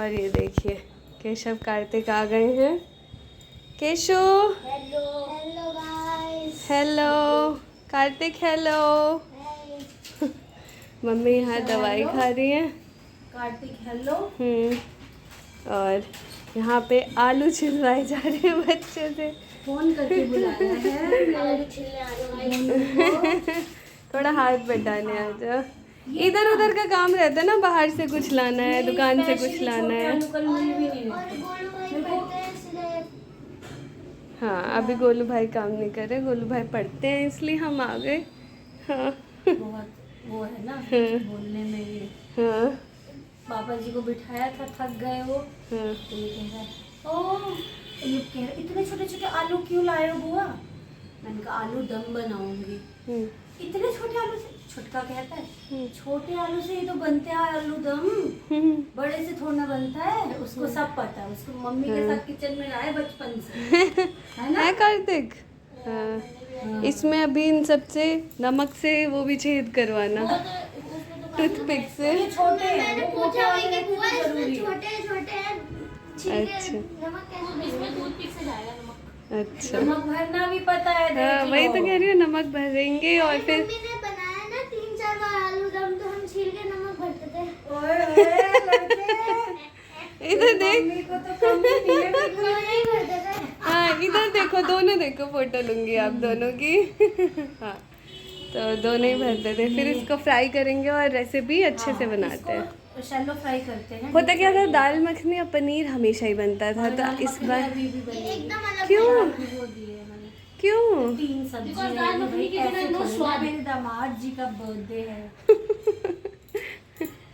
और ये देखिए केशव कार्तिक आ गए हैं। Keshu hello hello guys. Hello Kartik hello. Mummy यहाँ दवाई खा रही है। कार्तिक हेलो। और यहाँ पे आलू छिलवाए जा रहे हैं बच्चे से। फोन करके बुलाया है आलू छिलने आ जाओ। थोड़ा हाथ बटाने आ जाओ। इधर उधर का काम रहता है ना, बाहर से कुछ लाना है, दुकान से कुछ लाना है। हाँ अभी गोलू भाई काम नहीं कर रहे, गोलू भाई पढ़ते हैं इसलिए हम आ गए। हाँ बहुत वो है ना बोलने में भी। हाँ पापा जी को बिठाया था, थक गए वो। हाँ तो ये कह रहा है ओ ये कह रहा इतने छोटे छोटे आलू क्यों लाए हो बुआ। मैंने कहा आलू दम बनाऊंगी। इतने छोटे आलू से, छुटका कहता है छोटे आलू से ही तो बनते हैं आलू दम, बड़े से थोड़ा बनता है। उसको सब पता है, उसको मम्मी के साथ किचन में रहा है बचपन से, है ना कार्तिक। हाँ इसमें अभी इन सब से नमक से वो भी छेद करवाना टूथपिक से। ये छोटे हैं, मैंने वो पूछा मोटे वाले कि बुआ जरूरी इसमें है। छोटे छोटे अच्छा नमक कैसे इसमें टूथपिक से जाएगा नमक। अच्छा नमक भरना भी पता है। हाँ वही तो कह रही हूँ, नमक भरेंगे और फिर मम्मी ने बनाया ना 3-4 बार आलू दम, तो हम छील के नमक भरते थे। ओए लड़के इधर देख। मम्मी को तो कम ही नहीं है बिल्कुल। नहीं भरते थे। हाँ इधर देखो, दोनों देखो, फोटो लूंगी आप दोनों की। हाँ तो दोनों ही भरते थे, फिर इसको फ्राई करेंगे और रेसिपी अच्छे से बनाते हैं। इसको शैलो फ्राई करते हैं। होता क्या था, दाल मखनी और पनीर हमेशा ही बनता था, तो इस बार अभी भी बनेगी। एकदम अलग क्यों वो दिए मैंने क्यों 3 सब्जी। मेरे दामाद जी का बर्थडे है।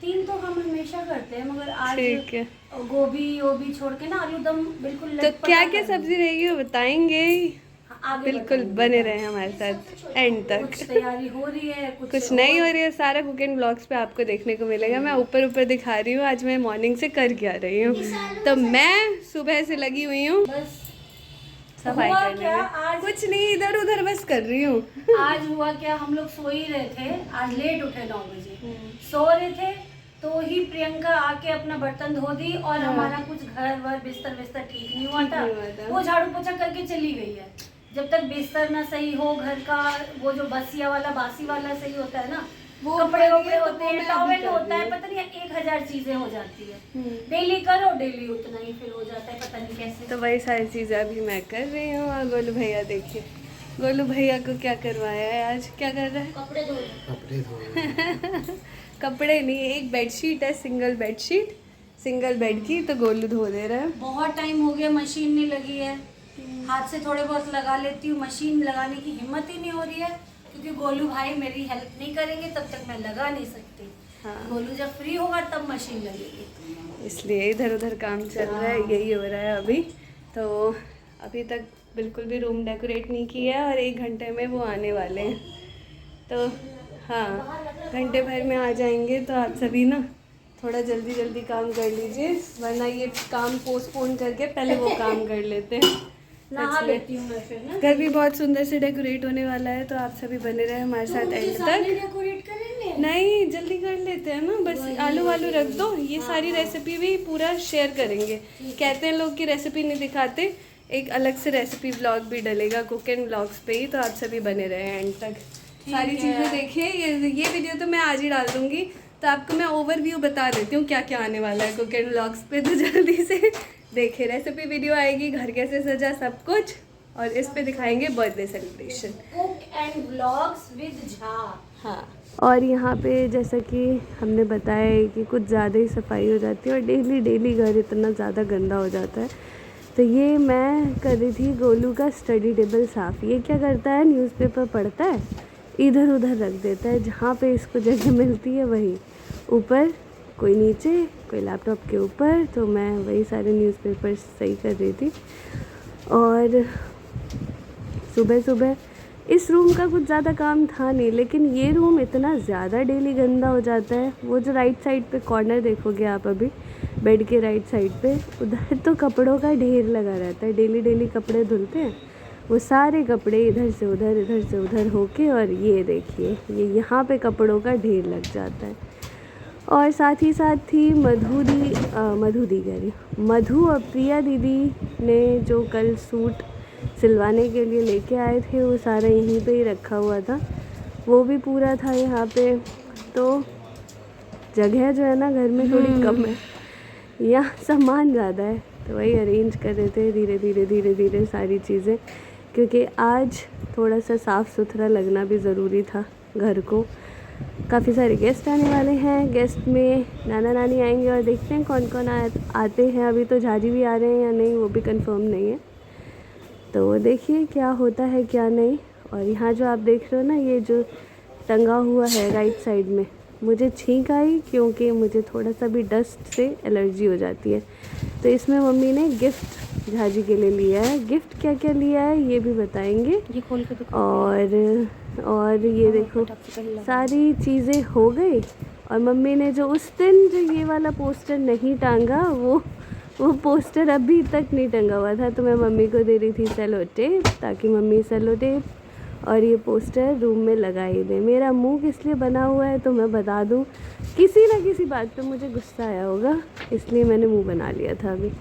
3 तो हम हमेशा करते हैं, मगर आज ठीक है। गोभी छोड़ के ना आलू दम बिल्कुल तो लटपटा क्या क्या करेंगे। सब्जी रहेगी वो बताएंगे। आगे बिल्कुल बताएंगे। बने रहे हमारे साथ एंड तक। कुछ तैयारी हो रही है, कुछ नहीं हो रही है, सारा कुक एंड ब्लॉग्स पे आपको देखने को मिलेगा। मैं ऊपर ऊपर दिखा रही हूँ, आज मैं मॉर्निंग से कर क्या रही हूँ। तो मैं सुबह से लगी हुई हूँ बस सफाई हुआ करने क्या में। आज कुछ नहीं, इधर उधर बस कर रही हूँ। आज हुआ क्या, हम लोग सो ही रहे थे। आज लेट उठे 9 बजे, सो रहे थे तो ही प्रियंका आके अपना बर्तन धो दी और हमारा कुछ घर वर बिस्तर विस्तर ठीक नहीं हुआ था। वो झाड़ू पोछा करके चली गई है। जब तक बिस्तर ना सही हो, घर का वो जो बसिया वाला बासी वाला सही होता है ना, वो कपड़े वपड़े होते हैं, टॉवेल होता है, पता नहीं 1000 चीजें हो जाती है। डेली करो, डेली उतना ही फिर हो जाता है, पता नहीं कैसे। तो वही सारी चीज़ें अभी मैं कर रही हूँ। और गोलू भैया देखिए, गोलू भैया को क्या करवाया है आज, क्या कर रहा है। कपड़े धो कपड़े नहीं, एक बेडशीट है, सिंगल बेडशीट, सिंगल बेड की, तो गोलू धो दे रहा है। बहुत टाइम हो गया मशीन नहीं लगी है। हाथ से थोड़े बहुत लगा लेती हूँ, मशीन लगाने की हिम्मत ही नहीं हो रही है, क्योंकि गोलू भाई मेरी हेल्प नहीं करेंगे तब तक मैं लगा नहीं सकती। हाँ। गोलू जब फ्री होगा तब मशीन लगेगी। इसलिए इधर उधर काम चल रहा है, यही हो रहा है अभी। तो अभी तक बिल्कुल भी रूम डेकोरेट नहीं किया है और 1 घंटे में वो आने वाले हैं। तो हाँ घंटे भर में आ जाएंगे। तो आप सभी ना थोड़ा जल्दी जल्दी काम कर लीजिए, वरना ये काम पोस्टपोन करके पहले वो काम कर लेते हैं। नहा लेती हूँ मैं फिर ना। घर भी बहुत सुंदर से डेकोरेट होने वाला है, तो आप सभी बने रहे हमारे साथ एंड तक। डेकोरेट करेंगे? नहीं जल्दी कर लेते हैं ना, बस आलू वालू रख दो। ये सारी रेसिपी भी पूरा शेयर करेंगे। कहते हैं लोग कि रेसिपी नहीं दिखाते, एक अलग से रेसिपी व्लॉग भी डलेगा कुक एंड व्लॉग्स पे ही। तो आप सभी बने रहे एंड तक, सारी चीज़ें देखिए। ये वीडियो तो मैं आज ही डाल दूँगी, तो आपको मैं ओवरव्यू बता देती हूँ क्या क्या आने वाला है कुक एंड व्लॉग्स पे। तो जल्दी से देखिए, रेसिपी वीडियो आएगी, घर कैसे सजा सब कुछ, और इस पे दिखाएंगे birthday celebration, cook and vlogs with Jha. हाँ। और यहाँ पे जैसा कि हमने बताया है कि कुछ ज़्यादा ही सफाई हो जाती है और डेली घर इतना ज़्यादा गंदा हो जाता है। तो ये मैं कर रही थी गोलू का स्टडी टेबल साफ़। ये क्या करता है, न्यूज़पेपर पढ़ता है, इधर उधर रख देता है, जहाँ पे इसको जगह मिलती है वही, ऊपर कोई नीचे, कोई लैपटॉप के ऊपर। तो मैं वही सारे न्यूज़पेपर सही कर रही थी। और सुबह सुबह इस रूम का कुछ ज़्यादा काम था नहीं, लेकिन ये रूम इतना ज़्यादा डेली गंदा हो जाता है। वो जो राइट साइड पे कॉर्नर देखोगे आप अभी, बेड के राइट साइड पे, उधर तो कपड़ों का ढेर लगा रहता है। डेली कपड़े धुलते हैं, वो सारे कपड़े इधर से उधर होके, और ये देखिए ये यहाँ पे कपड़ों का ढेर लग जाता है। और साथ ही साथ थी मधु और प्रिया दीदी ने जो कल सूट सिलवाने के लिए लेके आए थे, वो सारा यहीं पे ही रखा हुआ था, वो भी पूरा था यहाँ पे। तो जगह जो है ना घर में थोड़ी कम है, यहाँ सामान ज़्यादा है, तो वही अरेंज कर रहे थे धीरे धीरे सारी चीज़ें, क्योंकि आज थोड़ा सा साफ़ सुथरा लगना भी ज़रूरी था घर को। काफ़ी सारे गेस्ट आने वाले हैं, गेस्ट में नाना नानी आएंगे और देखते हैं कौन कौन आते हैं। अभी तो झाजी भी आ रहे हैं या नहीं वो भी कंफर्म नहीं है, तो देखिए क्या होता है क्या नहीं। और यहाँ जो आप देख रहे हो ना, ये जो टंगा हुआ है राइट साइड में, मुझे छींक आई क्योंकि मुझे थोड़ा सा भी डस्ट से एलर्जी हो जाती है, तो इसमें मम्मी ने गिफ्ट झाजी के लिए लिया है। गिफ्ट क्या क्या लिया है ये भी बताएंगे। ये खोल के और ये देखो सारी चीज़ें हो गई। और मम्मी ने जो उस दिन जो ये वाला पोस्टर नहीं टांगा, वो पोस्टर अभी तक नहीं टंगा हुआ था, तो मैं मम्मी को दे रही थी सेलो टेप, ताकि मम्मी सेलो टेप और ये पोस्टर रूम में लगा ही दे। मेरा मुंह किस लिए बना हुआ है तो मैं बता दूं, किसी ना किसी बात पे मुझे गुस्सा आया होगा, इसलिए मैंने मुंह बना लिया था अभी,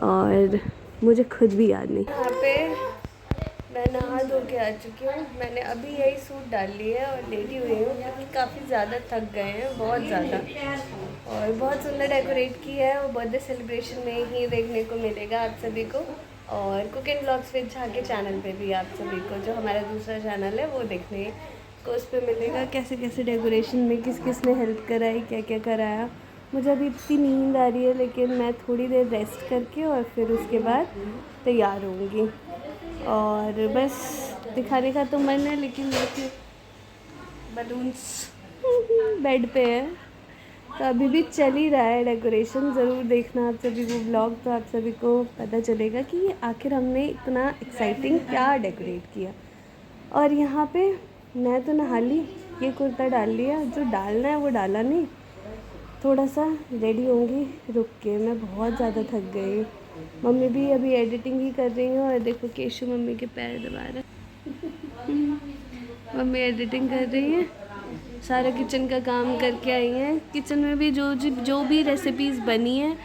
और मुझे खुद भी याद नहीं। यहाँ पे मैं नहा धो के आ चुकी हूँ। मैंने अभी यही सूट डाल लिया है और लेटी हुई हूँ, क्योंकि काफ़ी ज़्यादा थक गए हैं, बहुत ज़्यादा। और बहुत सुंदर डेकोरेट किया है, वो बर्थडे सेलिब्रेशन में ही देखने को मिलेगा आप सभी को। और cook and blogs with Jha के चैनल पे भी आप सभी को, जो हमारा दूसरा चैनल है, वो देखने को उस पर मिलेगा कैसे कैसे डेकोरेशन में किस किस ने हेल्प कराई, क्या क्या कराया। मुझे अभी इतनी नींद आ रही है, लेकिन मैं थोड़ी देर रेस्ट करके और फिर उसके बाद तैयार होंगी। और बस दिखाने का तो मन है, लेकिन देखिए बलून्स बेड पे है, तो अभी भी चल ही रहा है डेकोरेशन। ज़रूर देखना आप सभी को ब्लॉग, तो आप सभी को पता चलेगा कि आखिर हमने इतना एक्साइटिंग क्या डेकोरेट किया। और यहाँ पे मैं तो नहा ली, ये कुर्ता डाल लिया, जो डालना है वो डाला नहीं। थोड़ा सा रेडी होंगी रुक के, मैं बहुत ज़्यादा थक गई हूँ। मम्मी भी अभी एडिटिंग ही कर रही हैं, और देखो केशु मम्मी के पैर दबा रहा है। मम्मी एडिटिंग कर रही हैं, सारा किचन का काम करके आई हैं। किचन में भी जो भी रेसिपीज़ बनी है,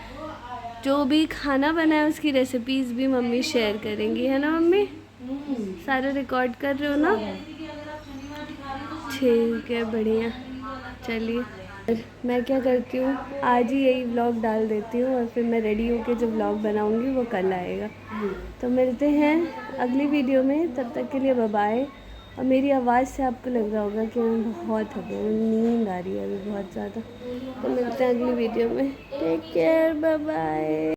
जो भी खाना बना है, उसकी रेसिपीज़ भी मम्मी शेयर करेंगी, है ना मम्मी? सारा रिकॉर्ड कर रहे हो ना? ठीक है, बढ़िया। चलिए मैं क्या करती हूँ, आज ही यही व्लॉग डाल देती हूँ, और फिर मैं रेडी होकर जो व्लॉग बनाऊँगी वो कल आएगा। तो मिलते हैं अगली वीडियो में, तब तक के लिए बाय बाय। और मेरी आवाज़ से आपको लग रहा होगा कि मैं बहुत थकी हूँ, नींद आ रही है अभी बहुत ज़्यादा। तो मिलते हैं अगली वीडियो में, टेक केयर, बाय बाय।